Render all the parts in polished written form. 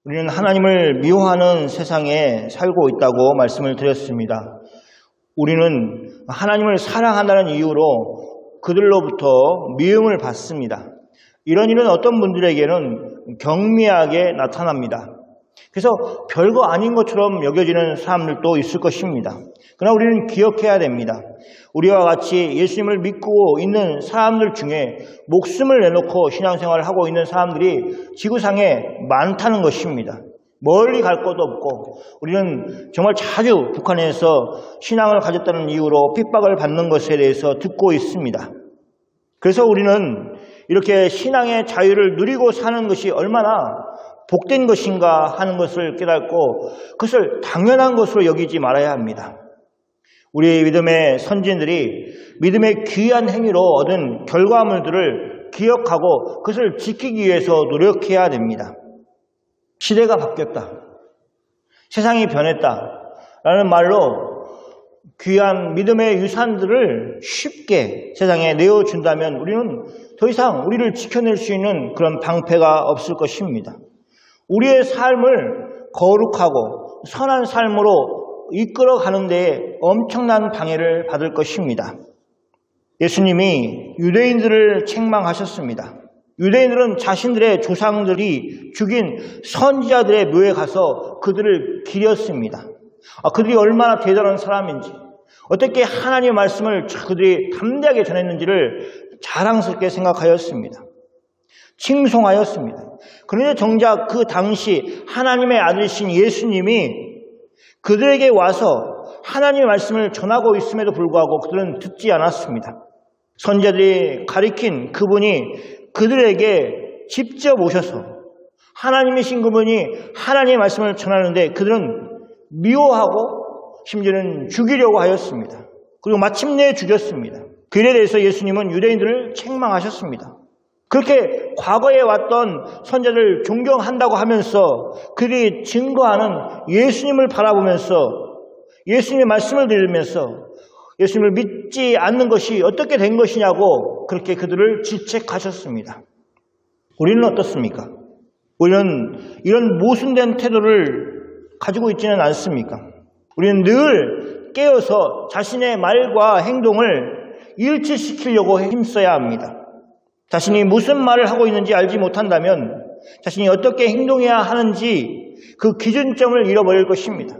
우리는 하나님을 미워하는 세상에 살고 있다고 말씀을 드렸습니다. 우리는 하나님을 사랑한다는 이유로 그들로부터 미움을 받습니다. 이런 일은 어떤 분들에게는 경미하게 나타납니다. 그래서 별거 아닌 것처럼 여겨지는 사람들도 있을 것입니다. 그러나 우리는 기억해야 됩니다. 우리와 같이 예수님을 믿고 있는 사람들 중에 목숨을 내놓고 신앙생활을 하고 있는 사람들이 지구상에 많다는 것입니다. 멀리 갈 것도 없고 우리는 정말 자주 북한에서 신앙을 가졌다는 이유로 핍박을 받는 것에 대해서 듣고 있습니다. 그래서 우리는 이렇게 신앙의 자유를 누리고 사는 것이 얼마나 복된 것인가 하는 것을 깨닫고 그것을 당연한 것으로 여기지 말아야 합니다. 우리 믿음의 선진들이 믿음의 귀한 행위로 얻은 결과물들을 기억하고 그것을 지키기 위해서 노력해야 됩니다. 시대가 바뀌었다. 세상이 변했다라는 말로 귀한 믿음의 유산들을 쉽게 세상에 내어준다면 우리는 더 이상 우리를 지켜낼 수 있는 그런 방패가 없을 것입니다. 우리의 삶을 거룩하고 선한 삶으로 이끌어가는 데에 엄청난 방해를 받을 것입니다. 예수님이 유대인들을 책망하셨습니다. 유대인들은 자신들의 조상들이 죽인 선지자들의 묘에 가서 그들을 기렸습니다. 그들이 얼마나 대단한 사람인지, 어떻게 하나님의 말씀을 그들이 담대하게 전했는지를 자랑스럽게 생각하였습니다. 칭송하였습니다. 그런데 정작 그 당시 하나님의 아들이신 예수님이 그들에게 와서 하나님의 말씀을 전하고 있음에도 불구하고 그들은 듣지 않았습니다. 선지자들이 가리킨 그분이 그들에게 직접 오셔서 하나님이신 그분이 하나님의 말씀을 전하는데 그들은 미워하고 심지어는 죽이려고 하였습니다. 그리고 마침내 죽였습니다. 그 일에 대해서 예수님은 유대인들을 책망하셨습니다. 그렇게 과거에 왔던 선지자들을 존경한다고 하면서 그들이 증거하는 예수님을 바라보면서 예수님의 말씀을 들으면서 예수님을 믿지 않는 것이 어떻게 된 것이냐고 그렇게 그들을 질책하셨습니다. 우리는 어떻습니까? 우리는 이런 모순된 태도를 가지고 있지는 않습니까? 우리는 늘 깨어서 자신의 말과 행동을 일치시키려고 힘써야 합니다. 자신이 무슨 말을 하고 있는지 알지 못한다면 자신이 어떻게 행동해야 하는지 그 기준점을 잃어버릴 것입니다.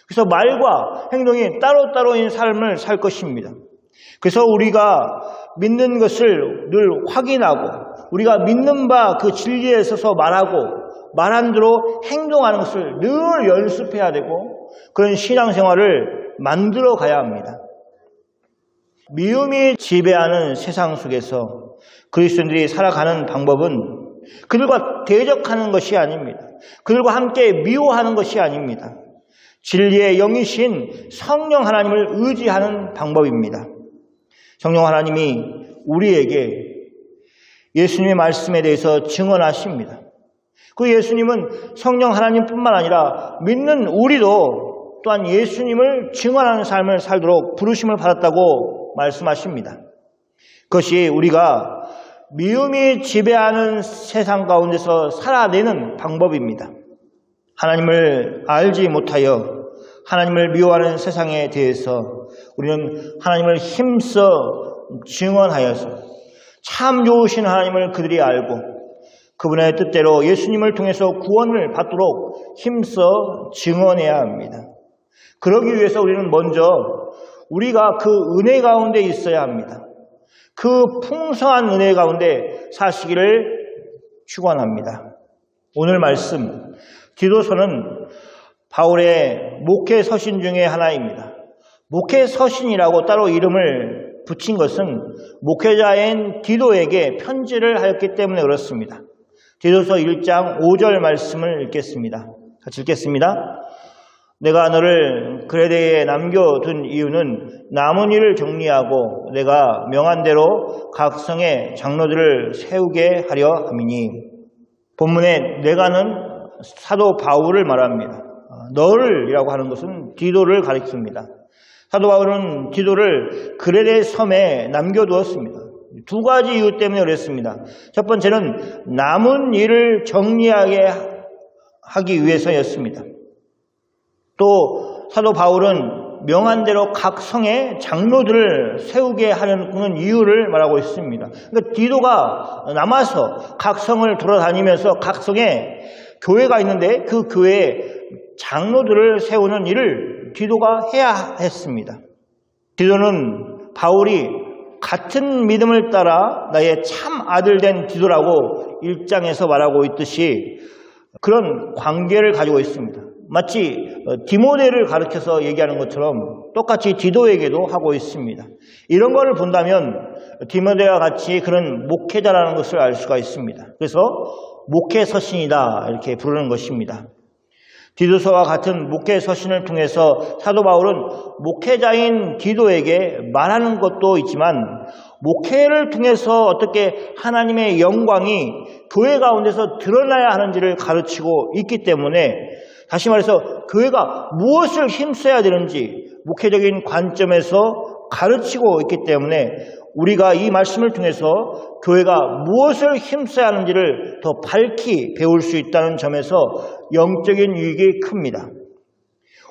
그래서 말과 행동이 따로따로인 삶을 살 것입니다. 그래서 우리가 믿는 것을 늘 확인하고 우리가 믿는 바 그 진리에 서서 말하고 말한 대로 행동하는 것을 늘 연습해야 되고 그런 신앙생활을 만들어 가야 합니다. 미움이 지배하는 세상 속에서 그리스도인들이 살아가는 방법은 그들과 대적하는 것이 아닙니다. 그들과 함께 미워하는 것이 아닙니다. 진리의 영이신 성령 하나님을 의지하는 방법입니다. 성령 하나님이 우리에게 예수님의 말씀에 대해서 증언하십니다. 그 예수님은 성령 하나님뿐만 아니라 믿는 우리도 또한 예수님을 증언하는 삶을 살도록 부르심을 받았다고 말씀하십니다. 그것이 우리가 미움이 지배하는 세상 가운데서 살아내는 방법입니다. 하나님을 알지 못하여 하나님을 미워하는 세상에 대해서 우리는 하나님을 힘써 증언하여서 참 좋으신 하나님을 그들이 알고 그분의 뜻대로 예수님을 통해서 구원을 받도록 힘써 증언해야 합니다. 그러기 위해서 우리는 먼저 우리가 그 은혜 가운데 있어야 합니다. 그 풍성한 은혜 가운데 사시기를 축원합니다. 오늘 말씀 디도서는 바울의 목회 서신 중에 하나입니다. 목회 서신이라고 따로 이름을 붙인 것은 목회자인 디도에게 편지를 하였기 때문에 그렇습니다. 디도서 1장 5절 말씀을 읽겠습니다. 같이 읽겠습니다. 내가 너를 그레데에 남겨둔 이유는 남은 일을 정리하고 내가 명한 대로 각 성의 장로들을 세우게 하려 함이니. 본문에 내가는 사도 바울을 말합니다. 너를이라고 하는 것은 디도를 가리킵니다. 사도 바울은 디도를 그레데 섬에 남겨두었습니다. 두 가지 이유 때문에 그랬습니다. 첫 번째는 남은 일을 정리하게 하기 위해서였습니다. 또 사도 바울은 명한 대로 각 성에 장로들을 세우게 하는 이유를 말하고 있습니다. 그러니까 디도가 남아서 각 성을 돌아다니면서 각 성에 교회가 있는데 그 교회에 장로들을 세우는 일을 디도가 해야 했습니다. 디도는 바울이 같은 믿음을 따라 나의 참 아들 된 디도라고 1장에서 말하고 있듯이 그런 관계를 가지고 있습니다. 마치 디모데를 가르쳐서 얘기하는 것처럼 똑같이 디도에게도 하고 있습니다. 이런 것을 본다면 디모데와 같이 그런 목회자라는 것을 알 수가 있습니다. 그래서 목회 서신이다 이렇게 부르는 것입니다. 디도서와 같은 목회 서신을 통해서 사도 바울은 목회자인 디도에게 말하는 것도 있지만 목회를 통해서 어떻게 하나님의 영광이 교회 가운데서 드러나야 하는지를 가르치고 있기 때문에 다시 말해서 교회가 무엇을 힘써야 되는지 목회적인 관점에서 가르치고 있기 때문에 우리가 이 말씀을 통해서 교회가 무엇을 힘써야 하는지를 더 밝히 배울 수 있다는 점에서 영적인 유익이 큽니다.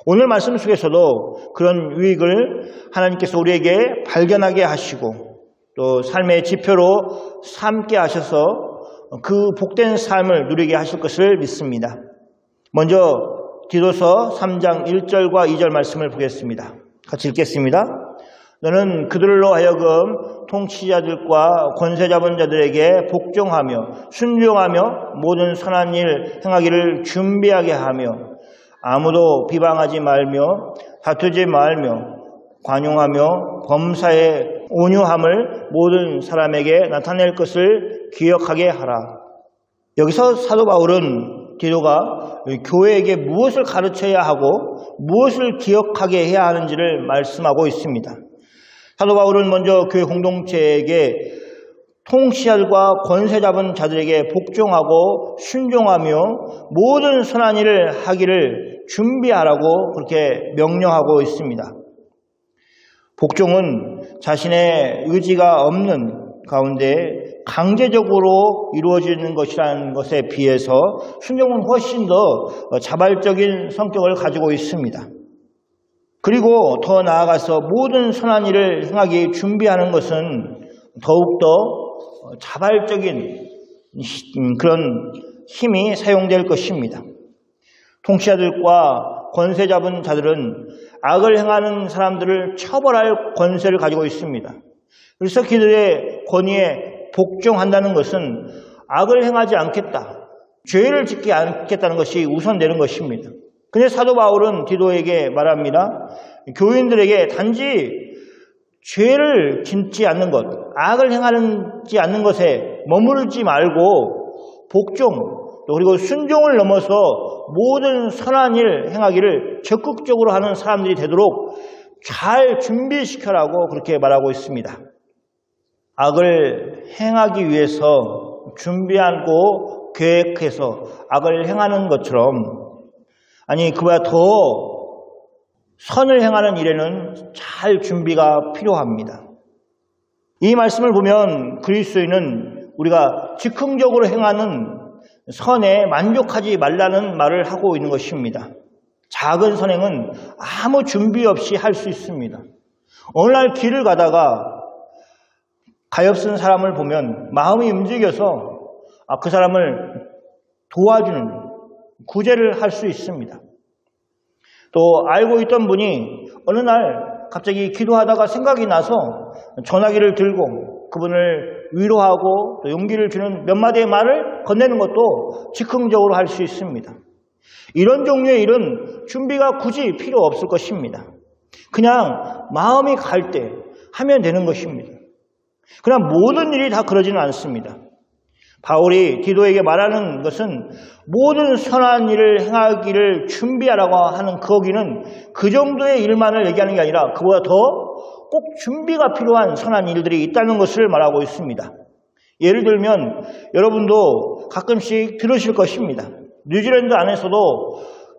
오늘 말씀 속에서도 그런 유익을 하나님께서 우리에게 발견하게 하시고 또 삶의 지표로 삼게 하셔서 그 복된 삶을 누리게 하실 것을 믿습니다. 먼저 디도서 3장 1절과 2절 말씀을 보겠습니다. 같이 읽겠습니다. 너는 그들로 하여금 통치자들과 권세 잡은 자들에게 복종하며 순종하며 모든 선한 일 행하기를 준비하게 하며 아무도 비방하지 말며 다투지 말며 관용하며 범사에 온유함을 모든 사람에게 나타낼 것을 기억하게 하라. 여기서 사도 바울은 디도가 교회에게 무엇을 가르쳐야 하고 무엇을 기억하게 해야 하는지를 말씀하고 있습니다. 사도 바울은 먼저 교회 공동체에게 통치자들과 권세 잡은 자들에게 복종하고 순종하며 모든 선한 일을 하기를 준비하라고 그렇게 명령하고 있습니다. 복종은 자신의 의지가 없는 가운데 강제적으로 이루어지는 것이라는 것에 비해서 순종은 훨씬 더 자발적인 성격을 가지고 있습니다. 그리고 더 나아가서 모든 선한 일을 행하기 준비하는 것은 더욱더 자발적인 그런 힘이 사용될 것입니다. 통치자들과 권세 잡은 자들은 악을 행하는 사람들을 처벌할 권세를 가지고 있습니다. 그래서 그들의 권위에 복종한다는 것은 악을 행하지 않겠다, 죄를 짓지 않겠다는 것이 우선되는 것입니다. 근데 사도 바울은 디도에게 말합니다. 교인들에게 단지 죄를 짓지 않는 것, 악을 행하지 않는 것에 머무르지 말고 복종, 그리고 순종을 넘어서 모든 선한 일 행하기를 적극적으로 하는 사람들이 되도록 잘 준비시켜라고 그렇게 말하고 있습니다. 악을 행하기 위해서 준비하고 계획해서 악을 행하는 것처럼, 아니 그보다 더 선을 행하는 일에는 잘 준비가 필요합니다. 이 말씀을 보면 그리스도인은 우리가 즉흥적으로 행하는 선에 만족하지 말라는 말을 하고 있는 것입니다. 작은 선행은 아무 준비 없이 할 수 있습니다. 어느 날 길을 가다가 가엾은 사람을 보면 마음이 움직여서 그 사람을 도와주는, 구제를 할 수 있습니다. 또 알고 있던 분이 어느 날 갑자기 기도하다가 생각이 나서 전화기를 들고 그분을 위로하고 또 용기를 주는 몇 마디의 말을 건네는 것도 즉흥적으로 할 수 있습니다. 이런 종류의 일은 준비가 굳이 필요 없을 것입니다. 그냥 마음이 갈 때 하면 되는 것입니다. 그러나 모든 일이 다 그러지는 않습니다. 바울이 디도에게 말하는 것은 모든 선한 일을 행하기를 준비하라고 하는 거기는 그 정도의 일만을 얘기하는 게 아니라 그보다 더 꼭 준비가 필요한 선한 일들이 있다는 것을 말하고 있습니다. 예를 들면 여러분도 가끔씩 들으실 것입니다. 뉴질랜드 안에서도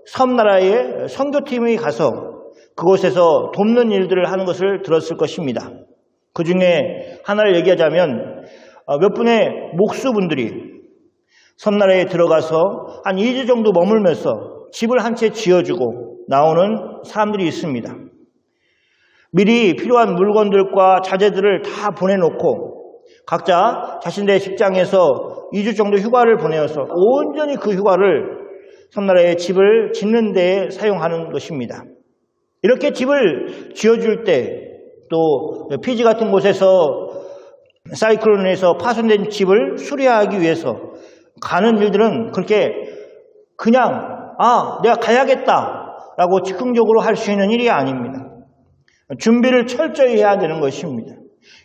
섬나라에 선교팀이 가서 그곳에서 돕는 일들을 하는 것을 들었을 것입니다. 그 중에 하나를 얘기하자면 몇 분의 목수분들이 섬나라에 들어가서 한 2주 정도 머물면서 집을 한 채 지어주고 나오는 사람들이 있습니다. 미리 필요한 물건들과 자재들을 다 보내놓고 각자 자신들의 직장에서 2주 정도 휴가를 보내어서 온전히 그 휴가를 섬나라의 집을 짓는 데에 사용하는 것입니다. 이렇게 집을 지어줄 때 또 피지 같은 곳에서 사이클론에서 파손된 집을 수리하기 위해서 가는 일들은 그렇게 그냥 내가 가야겠다라고 즉흥적으로 할 수 있는 일이 아닙니다. 준비를 철저히 해야 되는 것입니다.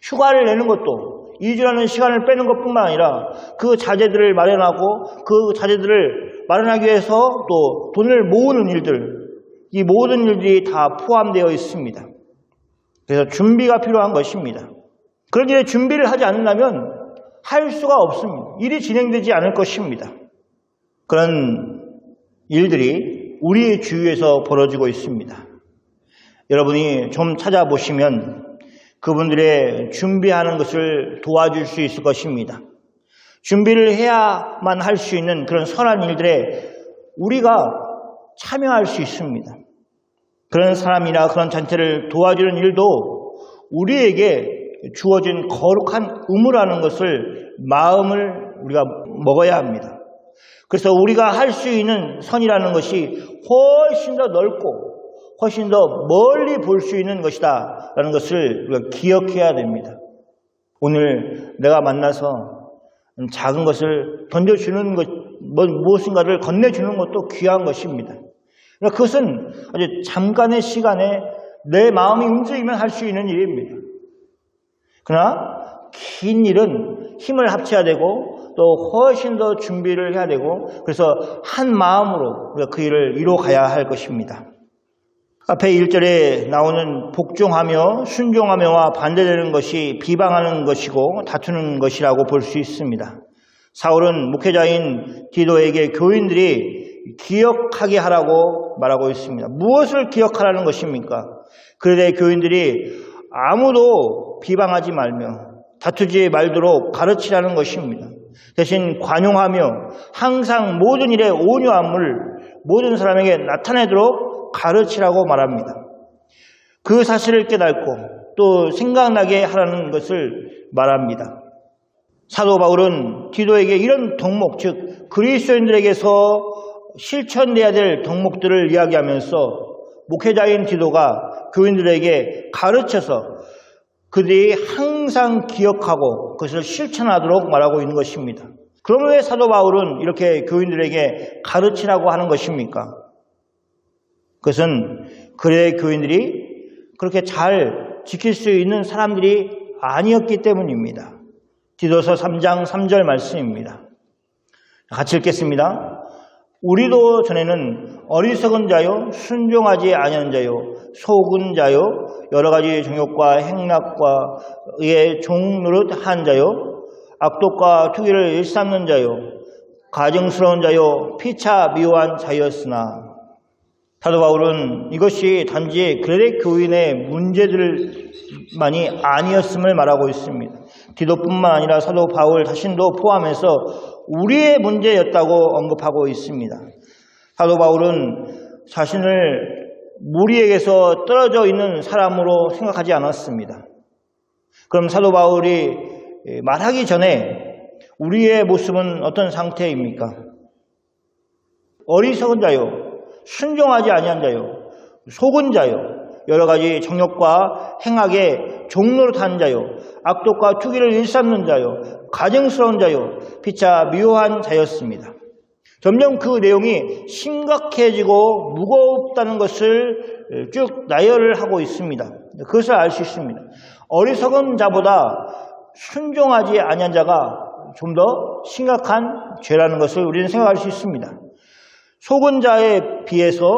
휴가를 내는 것도 2주라는 시간을 빼는 것뿐만 아니라 그 자재들을 마련하고 그 자재들을 마련하기 위해서 또 돈을 모으는 일들, 이 모든 일들이 다 포함되어 있습니다. 그래서 준비가 필요한 것입니다. 그런 일에 준비를 하지 않는다면 할 수가 없습니다. 일이 진행되지 않을 것입니다. 그런 일들이 우리의 주위에서 벌어지고 있습니다. 여러분이 좀 찾아보시면 그분들의 준비하는 것을 도와줄 수 있을 것입니다. 준비를 해야만 할 수 있는 그런 선한 일들에 우리가 참여할 수 있습니다. 그런 사람이나 그런 단체를 도와주는 일도 우리에게 주어진 거룩한 의무라는 것을 마음을 우리가 먹어야 합니다. 그래서 우리가 할 수 있는 선이라는 것이 훨씬 더 넓고 훨씬 더 멀리 볼 수 있는 것이다 라는 것을 우리가 기억해야 됩니다. 오늘 내가 만나서 작은 것을 던져주는 것, 무엇인가를 건네주는 것도 귀한 것입니다. 그것은 아주 잠깐의 시간에 내 마음이 움직이면 할 수 있는 일입니다. 그러나 긴 일은 힘을 합쳐야 되고 또 훨씬 더 준비를 해야 되고 그래서 한 마음으로 우리가 그 일을 이뤄가야 할 것입니다. 앞에 1절에 나오는 복종하며 순종하며와 반대되는 것이 비방하는 것이고 다투는 것이라고 볼 수 있습니다. 사울은 목회자인 디도에게 교인들이 기억하게 하라고 말하고 있습니다. 무엇을 기억하라는 것입니까? 그러되 교인들이 아무도 비방하지 말며 다투지 말도록 가르치라는 것입니다. 대신 관용하며 항상 모든 일에 온유함을 모든 사람에게 나타내도록 가르치라고 말합니다. 그 사실을 깨닫고 또 생각나게 하라는 것을 말합니다. 사도 바울은 디도에게 이런 덕목, 즉 그리스도인들에게서 실천돼야 될 덕목들을 이야기하면서 목회자인 디도가 교인들에게 가르쳐서 그들이 항상 기억하고 그것을 실천하도록 말하고 있는 것입니다. 그럼 왜 사도 바울은 이렇게 교인들에게 가르치라고 하는 것입니까? 그것은 그의 교인들이 그렇게 잘 지킬 수 있는 사람들이 아니었기 때문입니다. 디도서 3장 3절 말씀입니다. 같이 읽겠습니다. 우리도 전에는 어리석은 자요, 순종하지 아니하는 자요, 속은 자요, 여러 가지 정욕과 행락과 의의 종노릇한 자요, 악독과 투기를 일삼는 자요, 가증스러운 자요, 피차 미워한 자였으나 사도 바울은 이것이 단지 그레데 교인의 문제들만이 아니었음을 말하고 있습니다. 디도뿐만 아니라 사도 바울 자신도 포함해서 우리의 문제였다고 언급하고 있습니다. 사도 바울은 자신을 무리에게서 떨어져 있는 사람으로 생각하지 않았습니다. 그럼 사도 바울이 말하기 전에 우리의 모습은 어떤 상태입니까? 어리석은 자요, 순종하지 아니한 자요, 속은 자요, 여러 가지 정욕과 행악에 종노릇한 자요, 악독과 투기를 일삼는 자요, 가증스러운 자요, 피차 미워한 자였습니다. 점점 그 내용이 심각해지고 무겁다는 것을 쭉 나열을 하고 있습니다. 그것을 알 수 있습니다. 어리석은 자보다 순종하지 아니한 자가 좀 더 심각한 죄라는 것을 우리는 생각할 수 있습니다. 속은 자에 비해서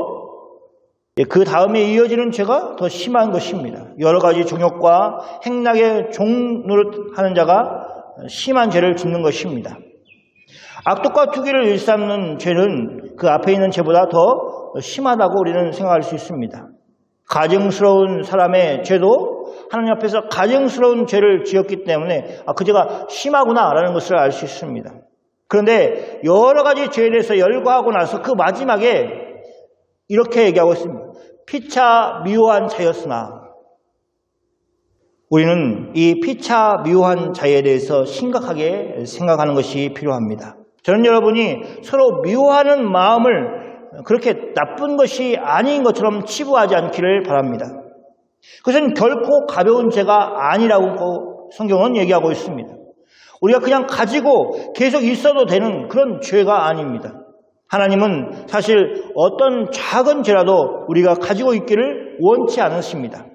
그 다음에 이어지는 죄가 더 심한 것입니다. 여러 가지 정욕과 행락에 종노릇하는 자가 심한 죄를 짓는 것입니다. 악독과 투기를 일삼는 죄는 그 앞에 있는 죄보다 더 심하다고 우리는 생각할 수 있습니다. 가증스러운 사람의 죄도 하나님 앞에서 가증스러운 죄를 지었기 때문에 그 죄가 심하구나라는 것을 알 수 있습니다. 그런데 여러 가지 죄에 대해서 열거하고 나서 그 마지막에 이렇게 얘기하고 있습니다. 피차 미워한 자였으나, 우리는 이 피차 미워한 자에 대해서 심각하게 생각하는 것이 필요합니다. 저는 여러분이 서로 미워하는 마음을 그렇게 나쁜 것이 아닌 것처럼 치부하지 않기를 바랍니다. 그것은 결코 가벼운 죄가 아니라고 성경은 얘기하고 있습니다. 우리가 그냥 가지고 계속 있어도 되는 그런 죄가 아닙니다. 하나님은 사실 어떤 작은 죄라도 우리가 가지고 있기를 원치 않으십니다.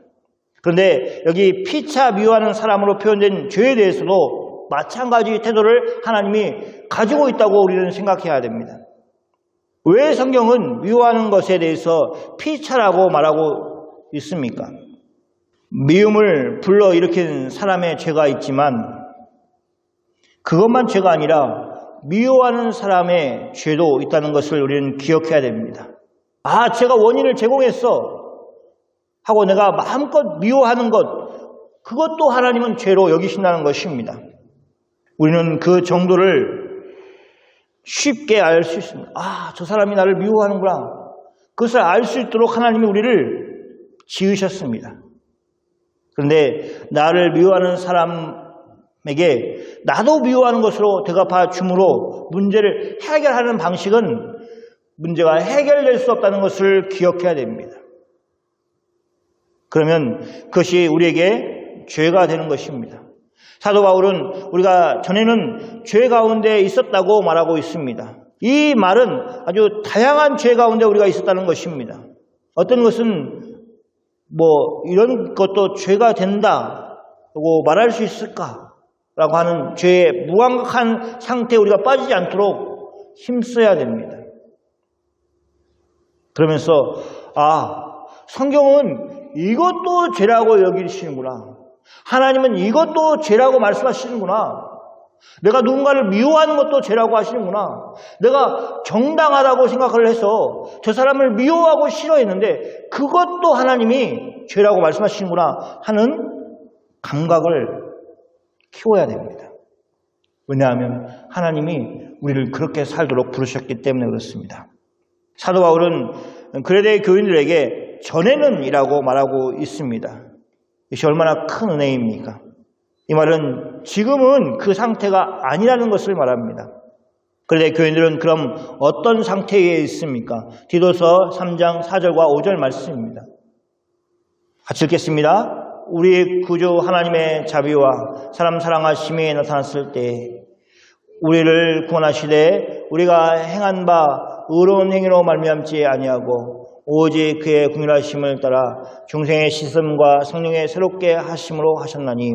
그런데 여기 피차 미워하는 사람으로 표현된 죄에 대해서도 마찬가지 태도를 하나님이 가지고 있다고 우리는 생각해야 됩니다. 왜 성경은 미워하는 것에 대해서 피차라고 말하고 있습니까? 미움을 불러일으킨 사람의 죄가 있지만 그것만 죄가 아니라 미워하는 사람의 죄도 있다는 것을 우리는 기억해야 됩니다. 아, 제가 원인을 제공했어 하고 내가 마음껏 미워하는 것, 그것도 하나님은 죄로 여기신다는 것입니다. 우리는 그 정도를 쉽게 알 수 있습니다. 아, 저 사람이 나를 미워하는구나. 그것을 알 수 있도록 하나님이 우리를 지으셨습니다. 그런데 나를 미워하는 사람에게 나도 미워하는 것으로 대갚아 줌으로 문제를 해결하는 방식은 문제가 해결될 수 없다는 것을 기억해야 됩니다. 그러면 그것이 우리에게 죄가 되는 것입니다. 사도 바울은 우리가 전에는 죄 가운데 있었다고 말하고 있습니다. 이 말은 아주 다양한 죄 가운데 우리가 있었다는 것입니다. 어떤 것은 이런 것도 죄가 된다고 말할 수 있을까라고 하는 죄의 무감각한 상태에 우리가 빠지지 않도록 힘써야 됩니다. 그러면서 성경은 이것도 죄라고 여기시는구나. 하나님은 이것도 죄라고 말씀하시는구나. 내가 누군가를 미워하는 것도 죄라고 하시는구나. 내가 정당하다고 생각을 해서 저 사람을 미워하고 싫어했는데 그것도 하나님이 죄라고 말씀하시는구나 하는 감각을 키워야 됩니다. 왜냐하면 하나님이 우리를 그렇게 살도록 부르셨기 때문에 그렇습니다. 사도 바울은 그레데 교인들에게 전에는 이라고 말하고 있습니다. 이것이 얼마나 큰 은혜입니까? 이 말은 지금은 그 상태가 아니라는 것을 말합니다. 그런데 교인들은 그럼 어떤 상태에 있습니까? 디도서 3장 4절과 5절 말씀입니다. 같이 읽겠습니다. 우리 구주 하나님의 자비와 사람 사랑하심이 나타났을 때 우리를 구원하시되 우리가 행한 바 의로운 행위로 말미암지 아니하고 오직 그의 긍휼하심을 따라 중생의 씻음과 성령의 새롭게 하심으로 하셨나니,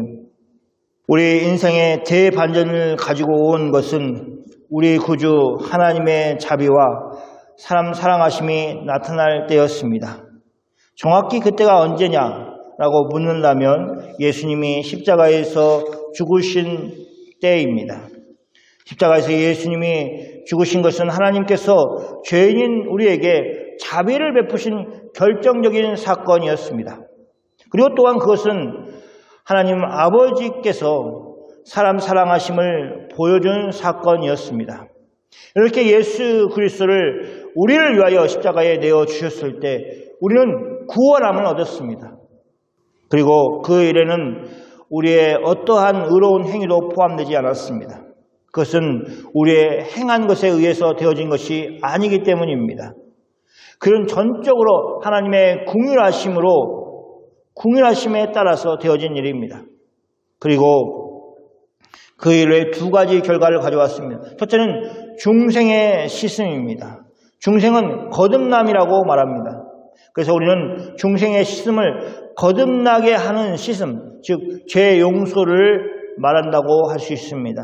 우리 인생의 대반전을 가지고 온 것은 우리 구주 하나님의 자비와 사람 사랑하심이 나타날 때였습니다. 정확히 그때가 언제냐라고 묻는다면 예수님이 십자가에서 죽으신 때입니다. 십자가에서 예수님이 죽으신 것은 하나님께서 죄인인 우리에게 자비를 베푸신 결정적인 사건이었습니다. 그리고 또한 그것은 하나님 아버지께서 사람 사랑하심을 보여준 사건이었습니다. 이렇게 예수 그리스도를 우리를 위하여 십자가에 내어주셨을 때 우리는 구원함을 얻었습니다. 그리고 그 일에는 우리의 어떠한 의로운 행위도 포함되지 않았습니다. 그것은 우리의 행한 것에 의해서 되어진 것이 아니기 때문입니다. 그런 전적으로 하나님의 긍휼하심에 따라서 되어진 일입니다. 그리고 그 일에 두 가지 결과를 가져왔습니다. 첫째는 중생의 씻음입니다. 중생은 거듭남이라고 말합니다. 그래서 우리는 중생의 씻음을 거듭나게 하는 씻음, 즉 죄 용서를 말한다고 할 수 있습니다.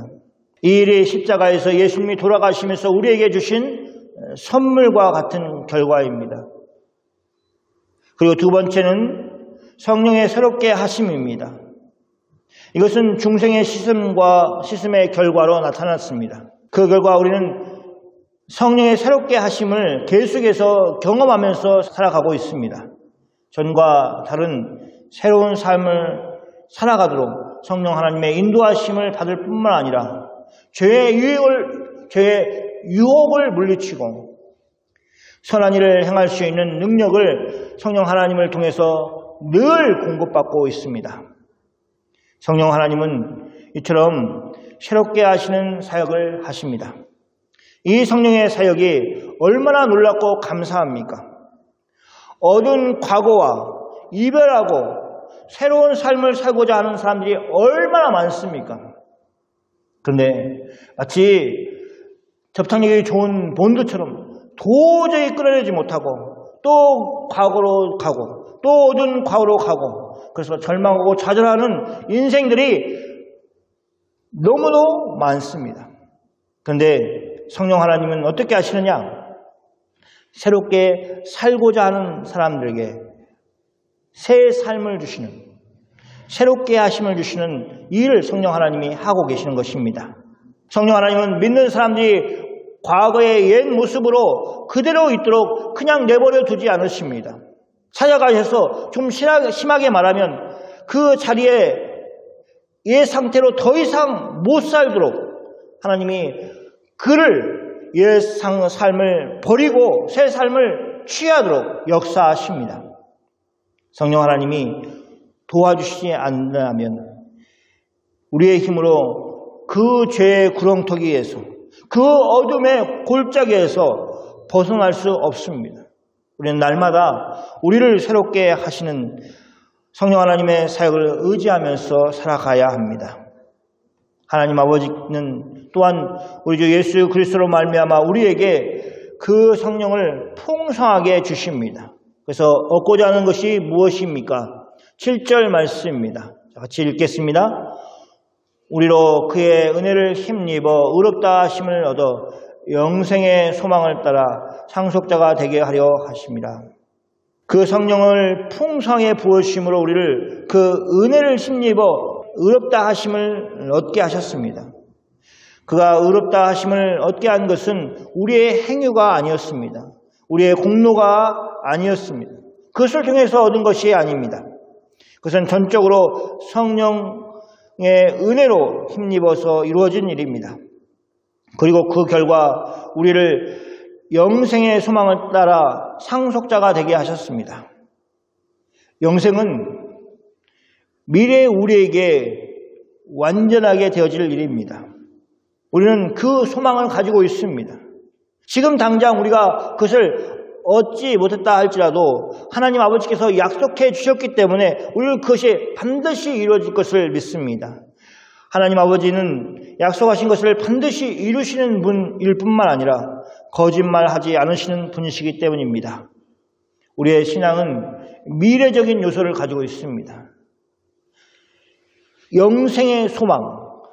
이 일이 십자가에서 예수님이 돌아가시면서 우리에게 주신 선물과 같은 결과입니다. 그리고 두 번째는 성령의 새롭게 하심입니다. 이것은 중생의 씻음의 결과로 나타났습니다. 그 결과 우리는 성령의 새롭게 하심을 계속해서 경험하면서 살아가고 있습니다. 전과 다른 새로운 삶을 살아가도록 성령 하나님의 인도하심을 받을 뿐만 아니라 죄의 죄의 유혹을 물리치고 선한 일을 행할 수 있는 능력을 성령 하나님을 통해서 늘 공급받고 있습니다. 성령 하나님은 이처럼 새롭게 하시는 사역을 하십니다. 이 성령의 사역이 얼마나 놀랍고 감사합니까? 어두운 과거와 이별하고 새로운 삶을 살고자 하는 사람들이 얼마나 많습니까? 그런데 마치 접착력이 좋은 본드처럼 도저히 끌어내지 못하고 또 과거로 가고 또 어두운 과거로 가고 그래서 절망하고 좌절하는 인생들이 너무도 많습니다. 그런데 성령 하나님은 어떻게 하시느냐? 새롭게 살고자 하는 사람들에게 새 삶을 주시는, 새롭게 하심을 주시는 일을 성령 하나님이 하고 계시는 것입니다. 성령 하나님은 믿는 사람들이 과거의 옛 모습으로 그대로 있도록 그냥 내버려 두지 않으십니다. 찾아가셔서 좀 심하게 말하면 그 자리에 옛 상태로 더 이상 못 살도록 하나님이 그를 옛 삶을 버리고 새 삶을 취하도록 역사하십니다. 성령 하나님이 도와주시지 않는다면 우리의 힘으로 그 죄의 구렁텅이에서 그 어둠의 골짜기에서 벗어날 수 없습니다. 우리는 날마다 우리를 새롭게 하시는 성령 하나님의 사역을 의지하면서 살아가야 합니다. 하나님 아버지는 또한 우리 주 예수 그리스도로 말미암아 우리에게 그 성령을 풍성하게 주십니다. 그래서 얻고자 하는 것이 무엇입니까? 7절 말씀입니다. 같이 읽겠습니다. 우리로 그의 은혜를 힘입어 의롭다 하심을 얻어 영생의 소망을 따라 상속자가 되게 하려 하십니다. 그 성령을 풍성하게 부으심으로 우리를 그 은혜를 힘입어 의롭다 하심을 얻게 하셨습니다. 그가 의롭다 하심을 얻게 한 것은 우리의 행위가 아니었습니다. 우리의 공로가 아니었습니다. 그것을 통해서 얻은 것이 아닙니다. 그것은 전적으로 성령의 은혜로 힘입어서 이루어진 일입니다. 그리고 그 결과 우리를 영생의 소망을 따라 상속자가 되게 하셨습니다. 영생은 미래의 우리에게 완전하게 되어질 일입니다. 우리는 그 소망을 가지고 있습니다. 지금 당장 우리가 그것을 얻지 못했다 할지라도 하나님 아버지께서 약속해 주셨기 때문에 우리는 그것이 반드시 이루어질 것을 믿습니다. 하나님 아버지는 약속하신 것을 반드시 이루시는 분일 뿐만 아니라 거짓말하지 않으시는 분이시기 때문입니다. 우리의 신앙은 미래적인 요소를 가지고 있습니다. 영생의 소망,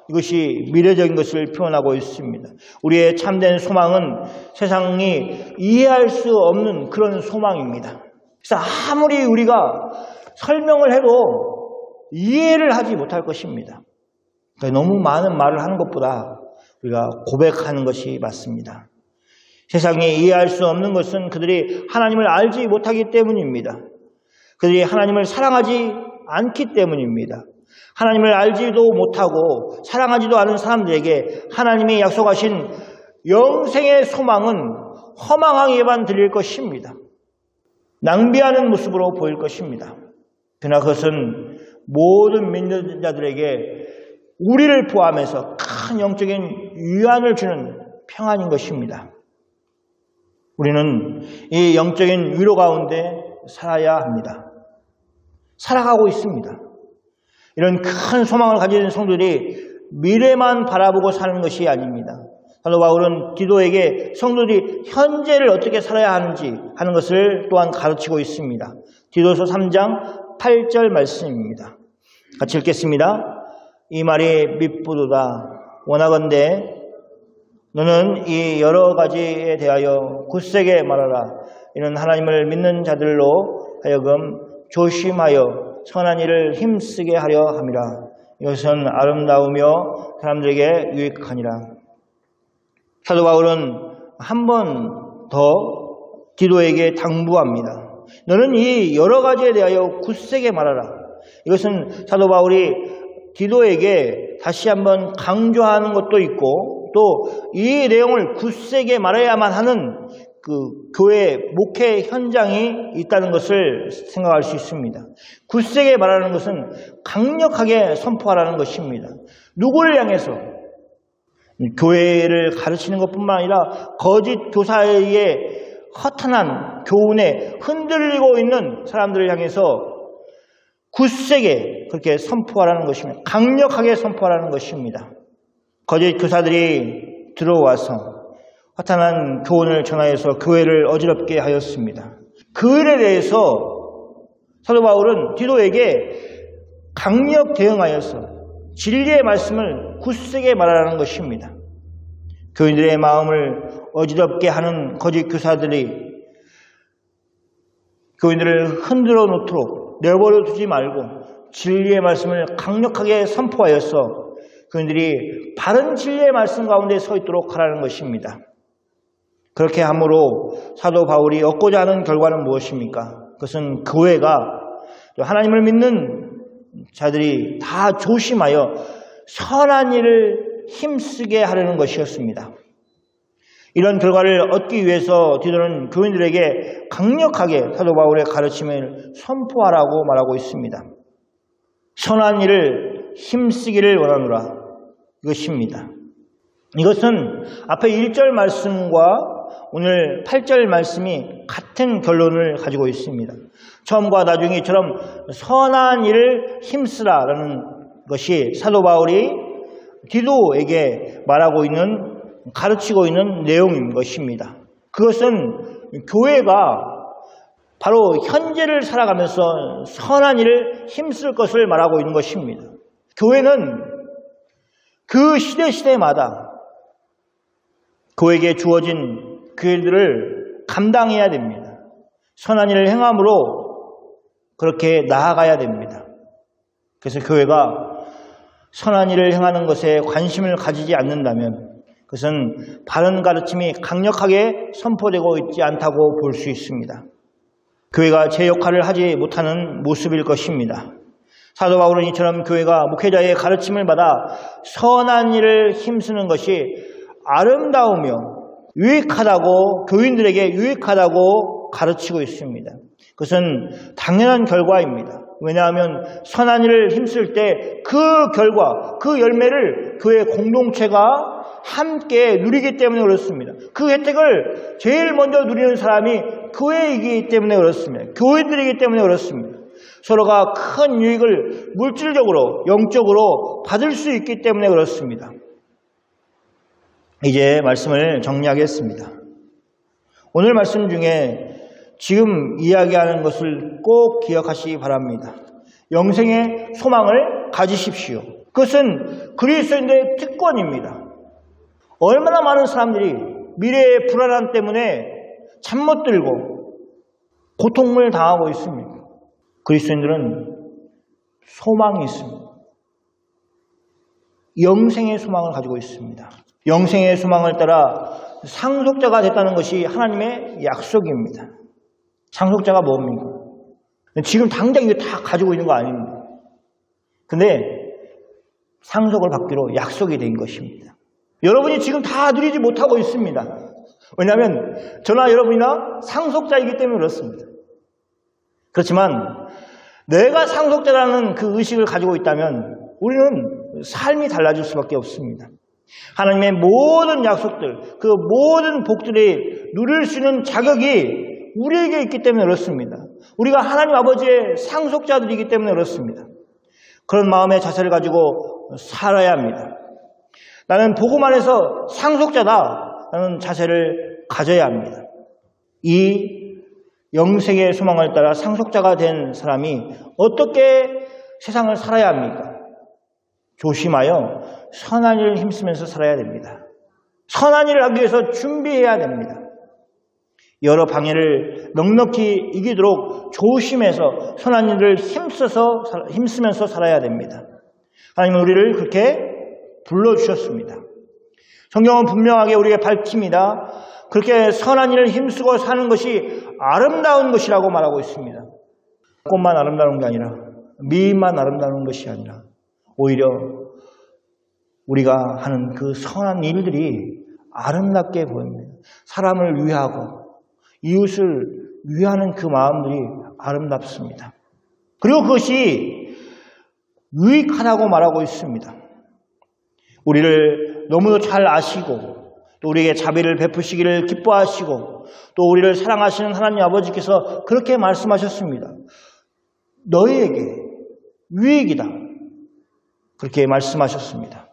이것이 미래적인 것을 표현하고 있습니다. 우리의 참된 소망은 세상이 이해할 수 없는 그런 소망입니다. 그래서 아무리 우리가 설명을 해도 이해를 하지 못할 것입니다. 그러니까 너무 많은 말을 하는 것보다 우리가 고백하는 것이 맞습니다. 세상이 이해할 수 없는 것은 그들이 하나님을 알지 못하기 때문입니다. 그들이 하나님을 사랑하지 않기 때문입니다. 하나님을 알지도 못하고 사랑하지도 않은 사람들에게 하나님이 약속하신 영생의 소망은 허망하게만 들릴 것입니다. 낭비하는 모습으로 보일 것입니다. 그러나 그것은 모든 믿는 자들에게 우리를 포함해서 큰 영적인 위안을 주는 평안인 것입니다. 우리는 이 영적인 위로 가운데 살아야 합니다. 살아가고 있습니다. 이런 큰 소망을 가진 성도들이 미래만 바라보고 사는 것이 아닙니다. 사도 바울은 디도에게 성도들이 현재를 어떻게 살아야 하는지 하는 것을 또한 가르치고 있습니다. 디도서 3장 8절 말씀입니다. 같이 읽겠습니다. 이 말이 밉부도다. 원하건대 너는 이 여러 가지에 대하여 굳세게 말하라. 이는 하나님을 믿는 자들로 하여금 조심하여 선한 일을 힘쓰게 하려 함이라. 이것은 아름다우며 사람들에게 유익하니라. 사도 바울은 한 번 더 디도에게 당부합니다. 너는 이 여러 가지에 대하여 굳세게 말하라. 이것은 사도 바울이 디도에게 다시 한번 강조하는 것도 있고 또 이 내용을 굳세게 말해야만 하는 그 교회 목회 현장이 있다는 것을 생각할 수 있습니다. 굳세게 말하는 것은 강력하게 선포하라는 것입니다. 누구를 향해서? 교회를 가르치는 것뿐만 아니라 거짓 교사의 허탄한 교훈에 흔들리고 있는 사람들을 향해서 굳세게 그렇게 선포하라는 것입니다. 강력하게 선포하라는 것입니다. 거짓 교사들이 들어와서 허탄한 교훈을 전하여서 교회를 어지럽게 하였습니다. 그 일에 대해서 사도 바울은 디도에게 강력 대응하여서 진리의 말씀을 굳세게 말하라는 것입니다. 교인들의 마음을 어지럽게 하는 거짓 교사들이 교인들을 흔들어 놓도록 내버려 두지 말고 진리의 말씀을 강력하게 선포하여서 교인들이 바른 진리의 말씀 가운데 서 있도록 하라는 것입니다. 그렇게 함으로 사도 바울이 얻고자 하는 결과는 무엇입니까? 그것은 교회가 하나님을 믿는 자들이 다 조심하여 선한 일을 힘쓰게 하려는 것이었습니다. 이런 결과를 얻기 위해서 디도는 교인들에게 강력하게 사도 바울의 가르침을 선포하라고 말하고 있습니다. 선한 일을 힘쓰기를 원하노라. 이것입니다. 이것은 앞에 1절 말씀과 오늘 8절 말씀이 같은 결론을 가지고 있습니다. 처음과 나중에처럼 선한 일을 힘쓰라라는 것이 사도 바울이 디도에게 말하고 있는, 가르치고 있는 내용인 것입니다. 그것은 교회가 바로 현재를 살아가면서 선한 일을 힘쓸 것을 말하고 있는 것입니다. 교회는 그 시대마다 그에게 주어진 교회들을 감당해야 됩니다. 선한 일을 행함으로 그렇게 나아가야 됩니다. 그래서 교회가 선한 일을 행하는 것에 관심을 가지지 않는다면 그것은 바른 가르침이 강력하게 선포되고 있지 않다고 볼 수 있습니다. 교회가 제 역할을 하지 못하는 모습일 것입니다. 사도 바울은 이처럼 교회가 목회자의 가르침을 받아 선한 일을 힘쓰는 것이 아름다우며 유익하다고, 교인들에게 유익하다고 가르치고 있습니다. 그것은 당연한 결과입니다. 왜냐하면 선한 일을 힘쓸 때 그 결과, 그 열매를 교회 공동체가 함께 누리기 때문에 그렇습니다. 그 혜택을 제일 먼저 누리는 사람이 교회이기 때문에 그렇습니다. 교인들이기 때문에 그렇습니다. 서로가 큰 유익을 물질적으로, 영적으로 받을 수 있기 때문에 그렇습니다. 이제 말씀을 정리하겠습니다. 오늘 말씀 중에 지금 이야기하는 것을 꼭 기억하시기 바랍니다. 영생의 소망을 가지십시오. 그것은 그리스도인들의 특권입니다. 얼마나 많은 사람들이 미래의 불안함 때문에 잠 못 들고 고통을 당하고 있습니까? 그리스도인들은 소망이 있습니다. 영생의 소망을 가지고 있습니다. 영생의 소망을 따라 상속자가 됐다는 것이 하나님의 약속입니다. 상속자가 뭡니까? 지금 당장 이거 다 가지고 있는 거 아닙니다. 근데 상속을 받기로 약속이 된 것입니다. 여러분이 지금 다 누리지 못하고 있습니다. 왜냐하면 저나 여러분이나 상속자이기 때문에 그렇습니다. 그렇지만 내가 상속자라는 그 의식을 가지고 있다면 우리는 삶이 달라질 수밖에 없습니다. 하나님의 모든 약속들, 그 모든 복들이 누릴 수 있는 자격이 우리에게 있기 때문에 그렇습니다. 우리가 하나님 아버지의 상속자들이기 때문에 그렇습니다. 그런 마음의 자세를 가지고 살아야 합니다. 나는 복음 안에서 상속자다 라는 자세를 가져야 합니다. 이 영생의 소망을 따라 상속자가 된 사람이 어떻게 세상을 살아야 합니까? 조심하여 선한 일을 힘쓰면서 살아야 됩니다. 선한 일을 하기 위해서 준비해야 됩니다. 여러 방해를 넉넉히 이기도록 조심해서 선한 일을 힘쓰면서 살아야 됩니다. 하나님은 우리를 그렇게 불러주셨습니다. 성경은 분명하게 우리에게 밝힙니다. 그렇게 선한 일을 힘쓰고 사는 것이 아름다운 것이라고 말하고 있습니다. 꽃만 아름다운 게 아니라, 미인만 아름다운 것이 아니라 오히려 우리가 하는 그 선한 일들이 아름답게 보입니다. 사람을 위하고 이웃을 위하는 그 마음들이 아름답습니다. 그리고 그것이 유익하다고 말하고 있습니다. 우리를 너무도 잘 아시고 또 우리에게 자비를 베푸시기를 기뻐하시고 또 우리를 사랑하시는 하나님 아버지께서 그렇게 말씀하셨습니다. 너희에게 유익이다. 그렇게 말씀하셨습니다.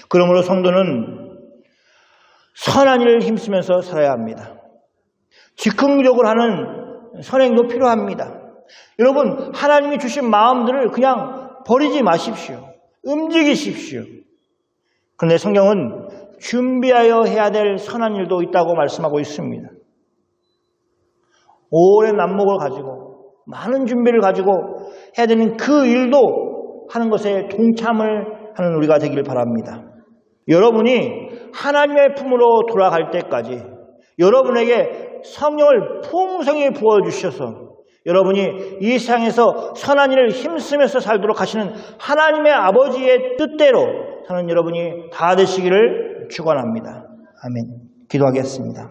그러므로 성도는 선한 일을 힘쓰면서 살아야 합니다. 즉흥적으로 하는 선행도 필요합니다. 여러분, 하나님이 주신 마음들을 그냥 버리지 마십시오. 움직이십시오. 그런데 성경은 준비하여 해야 될 선한 일도 있다고 말씀하고 있습니다. 오랜 안목을 가지고 많은 준비를 가지고 해야 되는 그 일도 하는 것에 동참을 하는 우리가 되기를 바랍니다. 여러분이 하나님의 품으로 돌아갈 때까지 여러분에게 성령을 풍성히 부어주셔서 여러분이 이 세상에서 선한 일을 힘쓰면서 살도록 하시는 하나님의 아버지의 뜻대로 사는 여러분이 다 되시기를 축원합니다. 아멘. 기도하겠습니다.